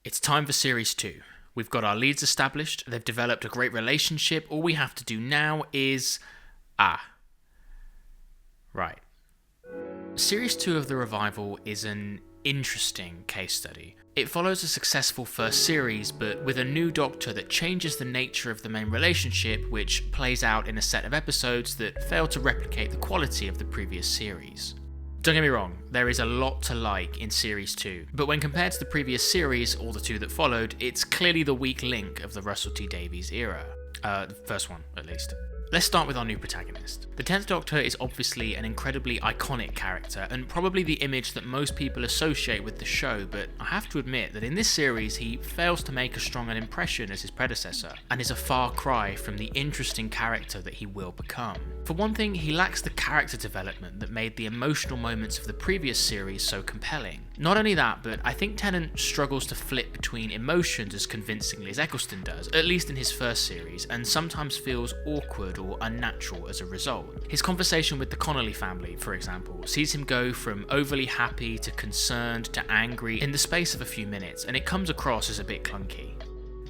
It's time for Series 2. We've got our leads established, they've developed a great relationship, all we have to do now is... Right. Series 2 of The Revival is an interesting case study. It follows a successful first series, but with a new Doctor that changes the nature of the main relationship, which plays out in a set of episodes that fail to replicate the quality of the previous series. Don't get me wrong, there is a lot to like in Series 2, but when compared to the previous series, or the two that followed, it's clearly the weak link of the Russell T Davies era. The first one, at least. Let's start with our new protagonist. The 10th Doctor is obviously an incredibly iconic character, and probably the image that most people associate with the show, but I have to admit that in this series he fails to make as strong an impression as his predecessor, and is a far cry from the interesting character that he will become. For one thing, he lacks the character development that made the emotional moments of the previous series so compelling. Not only that, but I think Tennant struggles to flip between emotions as convincingly as Eccleston does, at least in his first series, and sometimes feels awkward or unnatural as a result. His conversation with the Connolly family, for example, sees him go from overly happy to concerned to angry in the space of a few minutes, and it comes across as a bit clunky.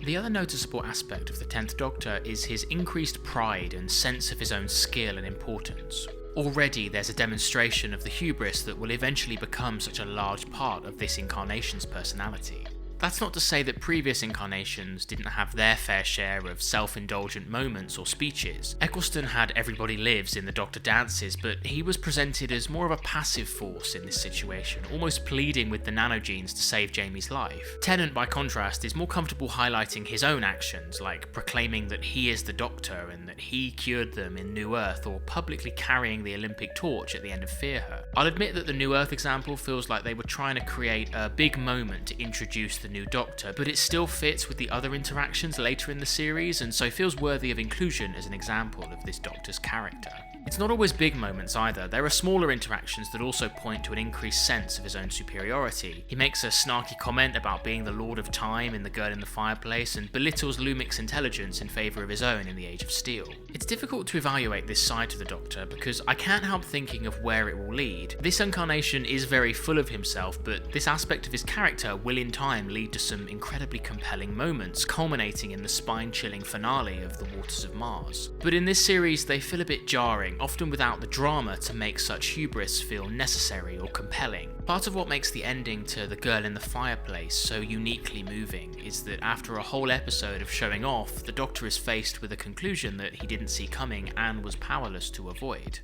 The other noticeable aspect of the 10th Doctor is his increased pride and sense of his own skill and importance. Already there's a demonstration of the hubris that will eventually become such a large part of this incarnation's personality. That's not to say that previous incarnations didn't have their fair share of self-indulgent moments or speeches. Eccleston had Everybody Lives in the Doctor Dances, but he was presented as more of a passive force in this situation, almost pleading with the nanogenes to save Jamie's life. Tennant, by contrast, is more comfortable highlighting his own actions, like proclaiming that he is the Doctor and that he cured them in New Earth, or publicly carrying the Olympic torch at the end of Fear Her. I'll admit that the New Earth example feels like they were trying to create a big moment to introduce the new Doctor, but it still fits with the other interactions later in the series, and so feels worthy of inclusion as an example of this Doctor's character. It's not always big moments either. There are smaller interactions that also point to an increased sense of his own superiority. He makes a snarky comment about being the Lord of Time in The Girl in the Fireplace, and belittles Lumik's intelligence in favour of his own in The Age of Steel. It's difficult to evaluate this side to the Doctor because I can't help thinking of where it will lead. This incarnation is very full of himself, but this aspect of his character will in time lead to some incredibly compelling moments, culminating in the spine-chilling finale of The Waters of Mars. But in this series they feel a bit jarring, often without the drama to make such hubris feel necessary or compelling. Part of what makes the ending to The Girl in the Fireplace so uniquely moving is that after a whole episode of showing off, the Doctor is faced with a conclusion that he didn't see coming and was powerless to avoid.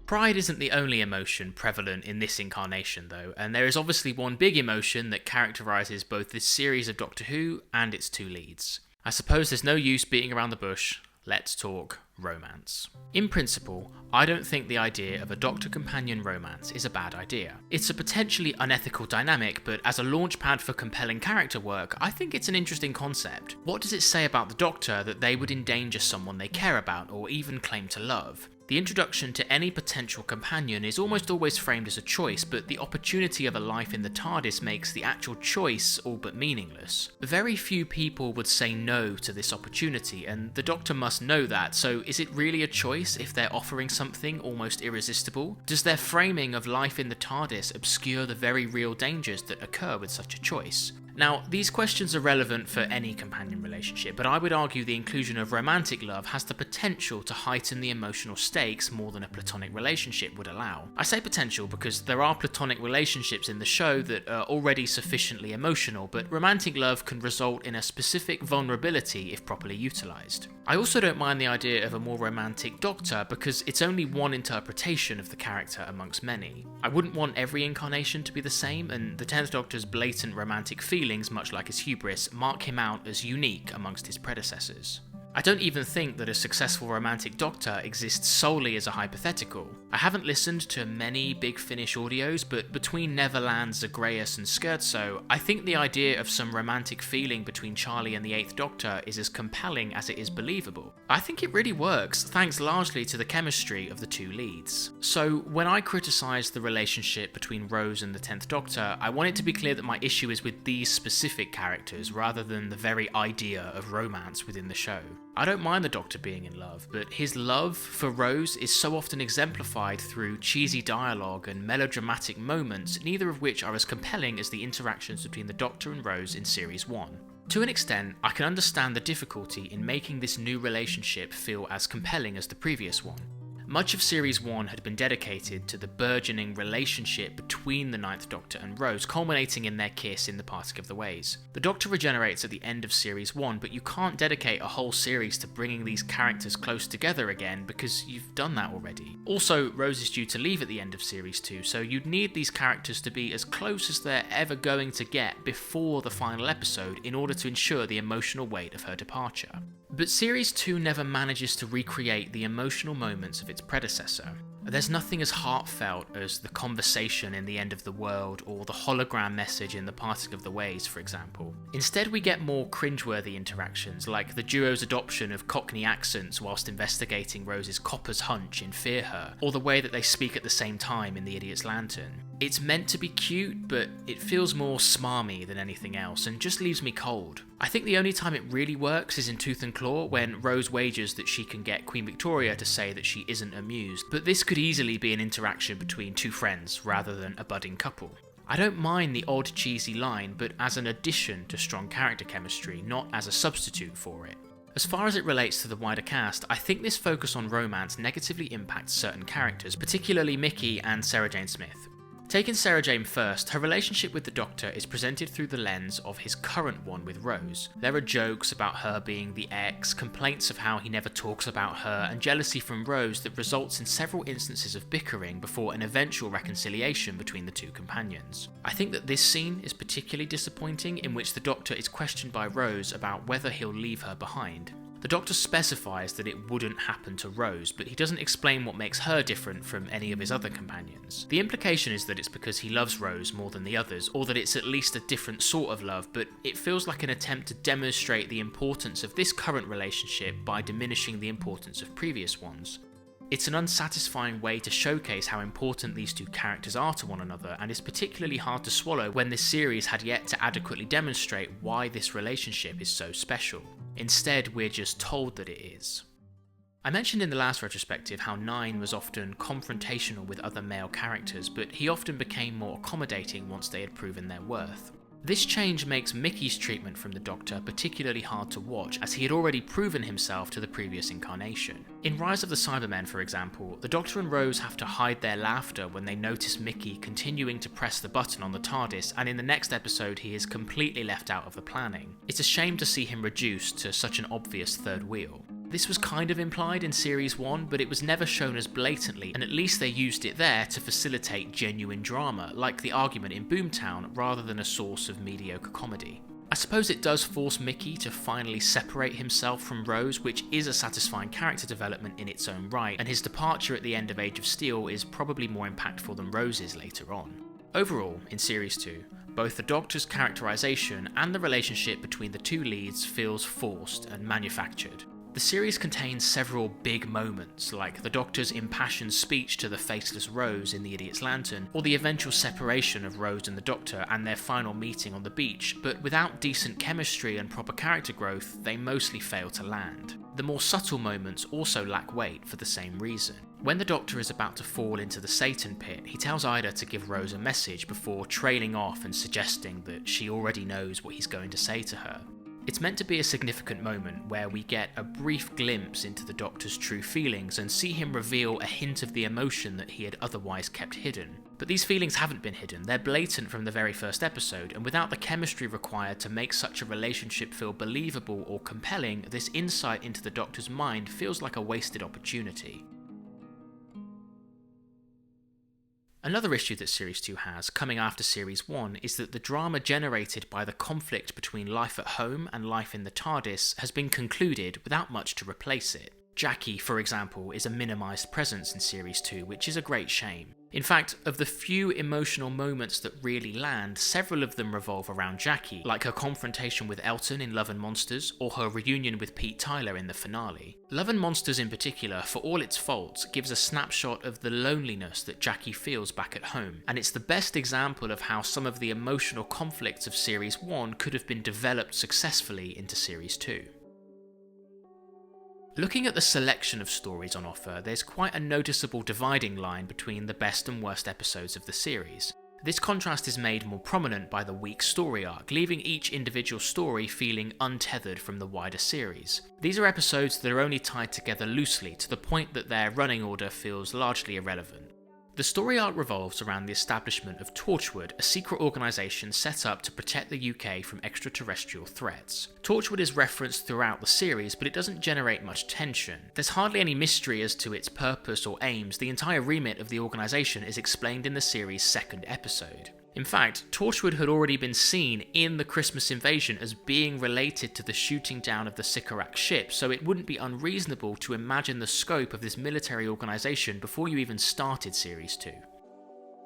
Pride isn't the only emotion prevalent in this incarnation though, and there is obviously one big emotion that characterises both this series of Doctor Who and its two leads. I suppose there's no use beating around the bush. Let's talk romance. In principle, I don't think the idea of a Doctor-companion romance is a bad idea. It's a potentially unethical dynamic, but as a launchpad for compelling character work, I think it's an interesting concept. What does it say about the Doctor that they would endanger someone they care about or even claim to love? The introduction to any potential companion is almost always framed as a choice, but the opportunity of a life in the TARDIS makes the actual choice all but meaningless. Very few people would say no to this opportunity, and the Doctor must know that, so is it really a choice if they're offering something almost irresistible? Does their framing of life in the TARDIS obscure the very real dangers that occur with such a choice? Now, these questions are relevant for any companion relationship, but I would argue the inclusion of romantic love has the potential to heighten the emotional stakes more than a platonic relationship would allow. I say potential because there are platonic relationships in the show that are already sufficiently emotional, but romantic love can result in a specific vulnerability if properly utilised. I also don't mind the idea of a more romantic Doctor because it's only one interpretation of the character amongst many. I wouldn't want every incarnation to be the same, and the 10th Doctor's blatant romantic feelings, much like his hubris, mark him out as unique amongst his predecessors. I don't even think that a successful romantic Doctor exists solely as a hypothetical. I haven't listened to many Big Finish audios, but between Neverland, Zagreus and Scherzo, I think the idea of some romantic feeling between Charlie and the 8th Doctor is as compelling as it is believable. I think it really works, thanks largely to the chemistry of the two leads. So when I criticise the relationship between Rose and the 10th Doctor, I want it to be clear that my issue is with these specific characters rather than the very idea of romance within the show. I don't mind the Doctor being in love, but his love for Rose is so often exemplified through cheesy dialogue and melodramatic moments, neither of which are as compelling as the interactions between the Doctor and Rose in Series 1. To an extent, I can understand the difficulty in making this new relationship feel as compelling as the previous one. Much of Series 1 had been dedicated to the burgeoning relationship between the Ninth Doctor and Rose, culminating in their kiss in the Parting of the Ways. The Doctor regenerates at the end of Series 1, but you can't dedicate a whole series to bringing these characters close together again because you've done that already. Also, Rose is due to leave at the end of Series 2, so you'd need these characters to be as close as they're ever going to get before the final episode in order to ensure the emotional weight of her departure. But Series 2 never manages to recreate the emotional moments of its predecessor. There's nothing as heartfelt as the conversation in The End of the World or the hologram message in The Parting of the Ways, for example. Instead, we get more cringeworthy interactions, like the duo's adoption of Cockney accents whilst investigating Rose's copper's hunch in Fear Her, or the way that they speak at the same time in The Idiot's Lantern. It's meant to be cute, but it feels more smarmy than anything else, and just leaves me cold. I think the only time it really works is in Tooth and Claw, when Rose wagers that she can get Queen Victoria to say that she isn't amused, but this could easily be an interaction between two friends rather than a budding couple. I don't mind the odd cheesy line, but as an addition to strong character chemistry, not as a substitute for it. As far as it relates to the wider cast, I think this focus on romance negatively impacts certain characters, particularly Mickey and Sarah Jane Smith. Taking Sarah Jane first, her relationship with the Doctor is presented through the lens of his current one with Rose. There are jokes about her being the ex, complaints of how he never talks about her, and jealousy from Rose that results in several instances of bickering before an eventual reconciliation between the two companions. I think that this scene is particularly disappointing, in which the Doctor is questioned by Rose about whether he'll leave her behind. The Doctor specifies that it wouldn't happen to Rose, but he doesn't explain what makes her different from any of his other companions. The implication is that it's because he loves Rose more than the others, or that it's at least a different sort of love, but it feels like an attempt to demonstrate the importance of this current relationship by diminishing the importance of previous ones. It's an unsatisfying way to showcase how important these two characters are to one another, and is particularly hard to swallow when this series had yet to adequately demonstrate why this relationship is so special. Instead, we're just told that it is. I mentioned in the last retrospective how Nine was often confrontational with other male characters, but he often became more accommodating once they had proven their worth. This change makes Mickey's treatment from the Doctor particularly hard to watch, as he had already proven himself to the previous incarnation. In Rise of the Cybermen, for example, the Doctor and Rose have to hide their laughter when they notice Mickey continuing to press the button on the TARDIS, and in the next episode he is completely left out of the planning. It's a shame to see him reduced to such an obvious third wheel. This was kind of implied in Series 1, but it was never shown as blatantly, and at least they used it there to facilitate genuine drama, like the argument in Boomtown, rather than a source of mediocre comedy. I suppose it does force Mickey to finally separate himself from Rose, which is a satisfying character development in its own right, and his departure at the end of Age of Steel is probably more impactful than Rose's later on. Overall, in Series 2, both the Doctor's characterization and the relationship between the two leads feels forced and manufactured. The series contains several big moments, like the Doctor's impassioned speech to the faceless Rose in The Idiot's Lantern, or the eventual separation of Rose and the Doctor and their final meeting on the beach, but without decent chemistry and proper character growth, they mostly fail to land. The more subtle moments also lack weight for the same reason. When the Doctor is about to fall into the Satan pit, he tells Ida to give Rose a message before trailing off and suggesting that she already knows what he's going to say to her. It's meant to be a significant moment where we get a brief glimpse into the Doctor's true feelings and see him reveal a hint of the emotion that he had otherwise kept hidden. But these feelings haven't been hidden, they're blatant from the very first episode, and without the chemistry required to make such a relationship feel believable or compelling, this insight into the Doctor's mind feels like a wasted opportunity. Another issue that Series 2 has, coming after Series 1, is that the drama generated by the conflict between life at home and life in the TARDIS has been concluded without much to replace it. Jackie, for example, is a minimised presence in Series 2, which is a great shame. In fact, of the few emotional moments that really land, several of them revolve around Jackie, like her confrontation with Elton in Love and Monsters, or her reunion with Pete Tyler in the finale. Love and Monsters in particular, for all its faults, gives a snapshot of the loneliness that Jackie feels back at home, and it's the best example of how some of the emotional conflicts of Series 1 could have been developed successfully into Series 2. Looking at the selection of stories on offer, there's quite a noticeable dividing line between the best and worst episodes of the series. This contrast is made more prominent by the weak story arc, leaving each individual story feeling untethered from the wider series. These are episodes that are only tied together loosely, to the point that their running order feels largely irrelevant. The story arc revolves around the establishment of Torchwood, a secret organisation set up to protect the UK from extraterrestrial threats. Torchwood is referenced throughout the series, but it doesn't generate much tension. There's hardly any mystery as to its purpose or aims. The entire remit of the organisation is explained in the series' second episode. In fact, Torchwood had already been seen in the Christmas invasion as being related to the shooting down of the Sycorax ship, so it wouldn't be unreasonable to imagine the scope of this military organisation before you even started Series 2.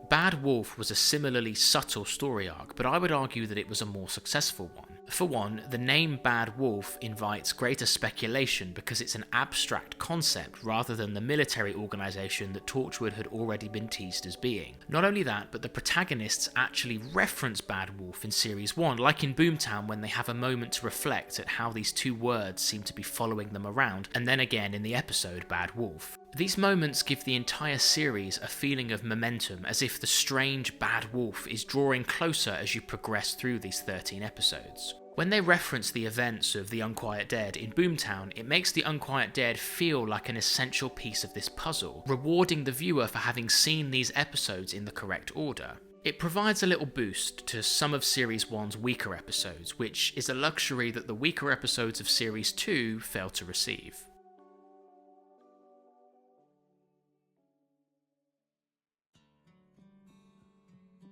Bad Wolf was a similarly subtle story arc, but I would argue that it was a more successful one. For one, the name Bad Wolf invites greater speculation because it's an abstract concept rather than the military organisation that Torchwood had already been teased as being. Not only that, but the protagonists actually reference Bad Wolf in Series 1, like in Boomtown when they have a moment to reflect at how these two words seem to be following them around, and then again in the episode Bad Wolf. These moments give the entire series a feeling of momentum, as if the strange Bad Wolf is drawing closer as you progress through these 13 episodes. When they reference the events of The Unquiet Dead in Boomtown, it makes The Unquiet Dead feel like an essential piece of this puzzle, rewarding the viewer for having seen these episodes in the correct order. It provides a little boost to some of Series 1's weaker episodes, which is a luxury that the weaker episodes of Series 2 fail to receive.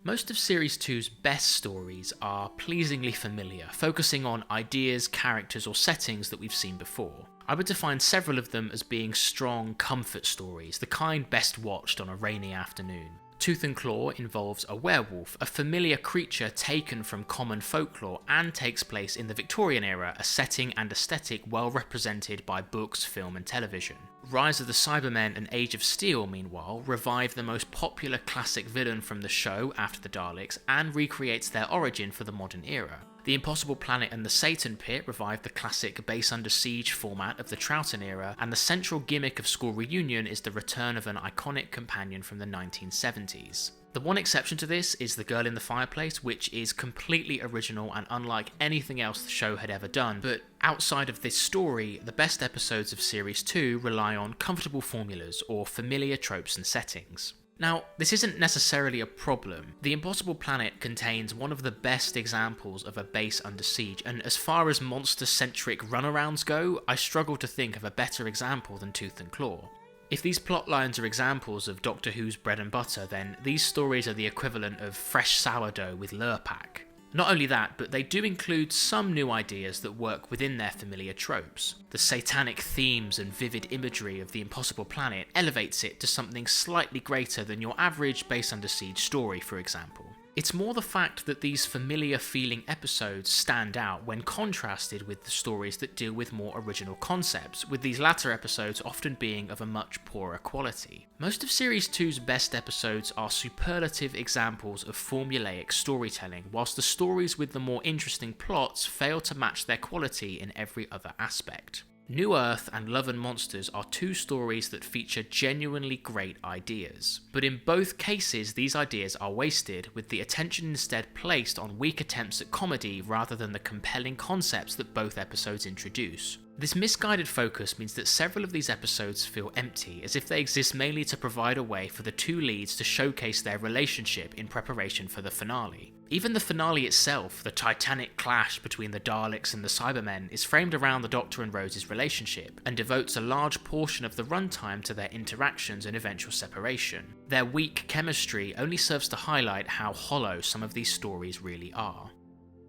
Most of Series 2's best stories are pleasingly familiar, focusing on ideas, characters, or settings that we've seen before. I would define several of them as being strong comfort stories, the kind best watched on a rainy afternoon. Tooth and Claw involves a werewolf, a familiar creature taken from common folklore, and takes place in the Victorian era, a setting and aesthetic well represented by books, film, and television. Rise of the Cybermen and Age of Steel, meanwhile, revive the most popular classic villain from the show after the Daleks, and recreates their origin for the modern era. The Impossible Planet and the Satan Pit revive the classic Base Under Siege format of the Troughton era, and the central gimmick of School Reunion is the return of an iconic companion from the 1970s. The one exception to this is The Girl in the Fireplace, which is completely original and unlike anything else the show had ever done, but outside of this story, the best episodes of Series 2 rely on comfortable formulas or familiar tropes and settings. Now, this isn't necessarily a problem. The Impossible Planet contains one of the best examples of a base under siege, and as far as monster-centric runarounds go, I struggle to think of a better example than Tooth and Claw. If these plotlines are examples of Doctor Who's bread and butter, then these stories are the equivalent of fresh sourdough with Lurpak. Not only that, but they do include some new ideas that work within their familiar tropes. The satanic themes and vivid imagery of the Impossible Planet elevates it to something slightly greater than your average Base Under Siege story, for example. It's more the fact that these familiar-feeling episodes stand out when contrasted with the stories that deal with more original concepts, with these latter episodes often being of a much poorer quality. Most of Series 2's best episodes are superlative examples of formulaic storytelling, whilst the stories with the more interesting plots fail to match their quality in every other aspect. New Earth and Love and Monsters are two stories that feature genuinely great ideas, but in both cases these ideas are wasted, with the attention instead placed on weak attempts at comedy rather than the compelling concepts that both episodes introduce. This misguided focus means that several of these episodes feel empty, as if they exist mainly to provide a way for the two leads to showcase their relationship in preparation for the finale. Even the finale itself, the titanic clash between the Daleks and the Cybermen, is framed around the Doctor and Rose's relationship, and devotes a large portion of the runtime to their interactions and eventual separation. Their weak chemistry only serves to highlight how hollow some of these stories really are.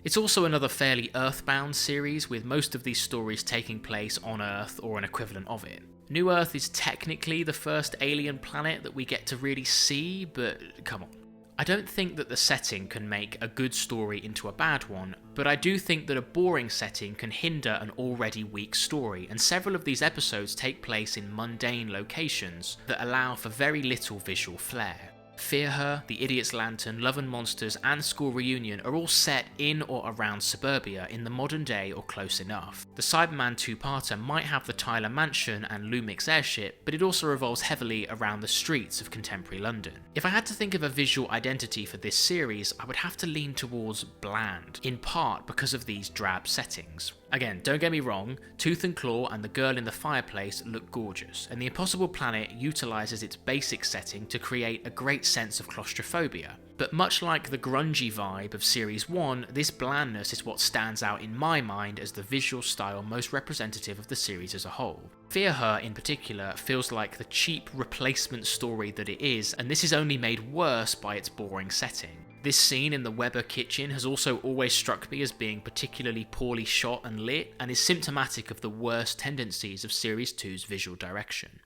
It's also another fairly Earthbound series, with most of these stories taking place on Earth or an equivalent of it. New Earth is technically the first alien planet that we get to really see, but come on. I don't think that the setting can make a good story into a bad one, but I do think that a boring setting can hinder an already weak story, and several of these episodes take place in mundane locations that allow for very little visual flair. Fear Her, The Idiot's Lantern, Love and Monsters, and School Reunion are all set in or around suburbia in the modern day or close enough. The Cyberman two-parter might have the Tyler Mansion and Lumix airship, but it also revolves heavily around the streets of contemporary London. If I had to think of a visual identity for this series, I would have to lean towards bland, in part because of these drab settings. Again, don't get me wrong, Tooth and Claw and the girl in the fireplace look gorgeous, and the Impossible Planet utilises its basic setting to create a great sense of claustrophobia. But much like the grungy vibe of Series 1, this blandness is what stands out in my mind as the visual style most representative of the series as a whole. Fear Her, in particular, feels like the cheap replacement story that it is, and this is only made worse by its boring setting. This scene in the Weber kitchen has also always struck me as being particularly poorly shot and lit, and is symptomatic of the worst tendencies of Series 2's visual direction.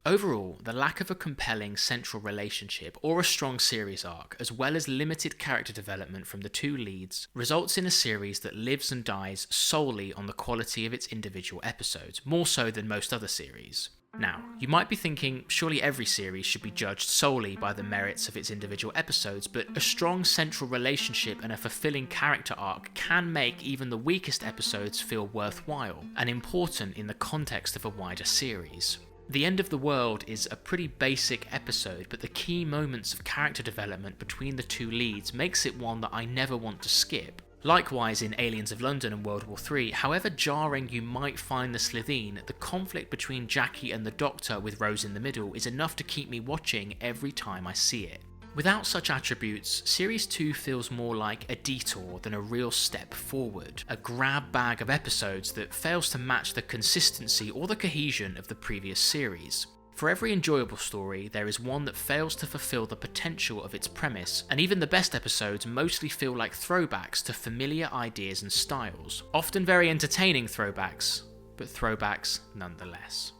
Overall, the lack of a compelling central relationship or a strong series arc, as well as limited character development from the two leads, results in a series that lives and dies solely on the quality of its individual episodes, more so than most other series. Now, you might be thinking, surely every series should be judged solely by the merits of its individual episodes, but a strong central relationship and a fulfilling character arc can make even the weakest episodes feel worthwhile and important in the context of a wider series. The End of the World is a pretty basic episode, but the key moments of character development between the two leads makes it one that I never want to skip. Likewise in Aliens of London and World War III, however jarring you might find the Slitheen, the conflict between Jackie and the Doctor with Rose in the middle is enough to keep me watching every time I see it. Without such attributes, Series 2 feels more like a detour than a real step forward, a grab bag of episodes that fails to match the consistency or the cohesion of the previous series. For every enjoyable story, there is one that fails to fulfill the potential of its premise, and even the best episodes mostly feel like throwbacks to familiar ideas and styles. Often very entertaining throwbacks, but throwbacks nonetheless.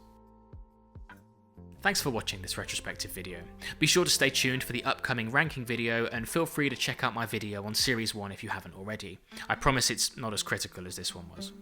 Thanks for watching this retrospective video. Be sure to stay tuned for the upcoming ranking video, and feel free to check out my video on Series 1 if you haven't already. I promise it's not as critical as this one was.